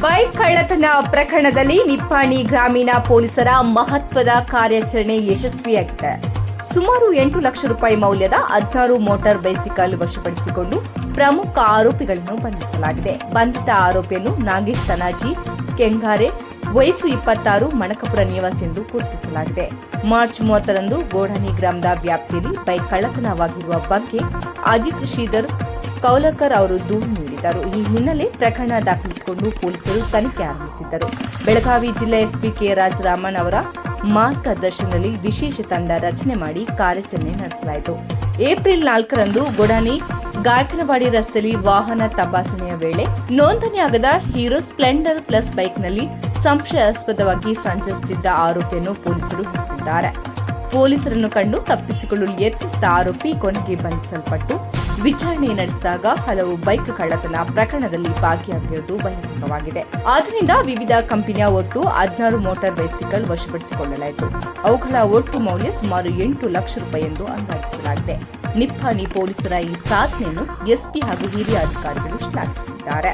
Bike ಕಳ್ಳತನ ಪ್ರಕರಣದಲ್ಲಿ ನಿಪ್ಪಾಣಿ ಗ್ರಾಮೀಣ ಪೊಲೀಸರ ಮಹತ್ವದ ಕಾರ್ಯಾಚರಣೆ ಯಶಸ್ವಿಯಾಗಿದೆ. ಸುಮಾರು 8 ಲಕ್ಷ ರೂಪಾಯಿ ಮೌಲ್ಯದ 16 ಮೋಟಾರ್ ಬೈಸಿಕಲ್ ವಶಪಡಿಸಿಕೊಂಡು ಪ್ರಮುಖ ಆರೋಪಿಗಳನ್ನು ಬಂಧಿಸಲಾಗಿದೆ. ಬಂಧಿತ ಆರೋಪಿಯನ್ನು ನಾಗೇಶ್ ತನಾಜಿ ಕೆಂಗಾರೆ, ವಯಸ್ಸು 26, ಮಣಕಪುರ ನಿವಾಸಿ ಎಂದು ಗುರುತಿಸಲಾಗಿದೆ. ಮಾರ್ಚ್ 30ರಂದು ಗೋಡಾನಿ ಗ್ರಾಮದ ವ್ಯಾಪ್ತಿಯಲ್ಲಿ ಬೈಕ್ ಕಳ್ಳತನವಾಗಿರುವ ಬಗ್ಗೆ ಅಜಿತ್ ಶ್ರೀಧರ್ ಕೌಲಕರ್ ಅವರು ದೂರು ನೀಡಿದರು. ಈ ಹಿನ್ನೆಲೆ ಪ್ರಕರಣ ದಾಖಲಿಸಿಕೊಂಡು ಪೊಲೀಸರು ತನಿಖೆ ಆರಂಭಿಸಿದ್ದರು. ಬೆಳಗಾವಿ ಜಿಲ್ಲಾ ಎಸ್ಪಿ ಕೆ ರಾಜರಾಮನ್ ಅವರ ಮಾರ್ಗದರ್ಶನದಲ್ಲಿ ವಿಶೇಷ ತಂಡ ರಚನೆ ಮಾಡಿ ಕಾರ್ಯಾಚರಣೆ ನಡೆಸಲಾಯಿತು. ಏಪ್ರಿಲ್ 4ರಂದು ಗೋಡಾನಿ ಗಾಯಕನವಾಡಿ ರಸ್ತೆಯಲ್ಲಿ ವಾಹನ ತಪಾಸಣೆಯ ವೇಳೆ ನೋಂದಣಿಯಾಗದ ಹೀರೋ ಸ್ಪ್ಲೆಂಡರ್ ಪ್ಲಸ್ ಬೈಕ್ನಲ್ಲಿ ಸಂಶಯಾಸ್ಪದವಾಗಿ ಸಂಚರಿಸುತ್ತಿದ್ದ ಆರೋಪಿಯನ್ನು ಪೊಲೀಸರು ಹಿಡಿದಿದ್ದಾರೆ. ಪೊಲೀಸರನ್ನು ಕಂಡು ತಪ್ಪಿಸಿಕೊಳ್ಳಲು ಯತ್ನಿಸಿದ ಆರೋಪಿ ಕೊನೆಗೆ ಬಂಧಿಸಲ್ಪಟ್ಟು ವಿಚಾರಣೆ ನಡೆಸಿದಾಗ ಹಲವು ಬೈಕ್ ಕಳ್ಳತನ ಪ್ರಕರಣದಲ್ಲಿ ಭಾಗಿಯಾಗಿರುವುದು ಬಹಿರಂಗವಾಗಿದೆ. ಆದ್ದರಿಂದ ವಿವಿಧ ಕಂಪನಿಯ ಒಟ್ಟು 16 ಮೋಟಾರ್ ಬೈಸಿಕಲ್ ವಶಪಡಿಸಿಕೊಳ್ಳಲಾಯಿತು. ಅವುಗಳ ಒಟ್ಟು ಮೌಲ್ಯ ಸುಮಾರು 8 ಲಕ್ಷ ರೂಪಾಯಿ ಎಂದು ಅಂದಾಜಿಸಲಾಗಿದೆ. ನಿಪ್ಪಾಣಿ ಪೊಲೀಸರ ಈ ಸಾಧನೆಯನ್ನು ಎಸ್ಪಿ ಹಾಗೂ ಹಿರಿಯ ಅಧಿಕಾರಿಗಳು ಶ್ಲಾಘಿಸಿದ್ದಾರೆ.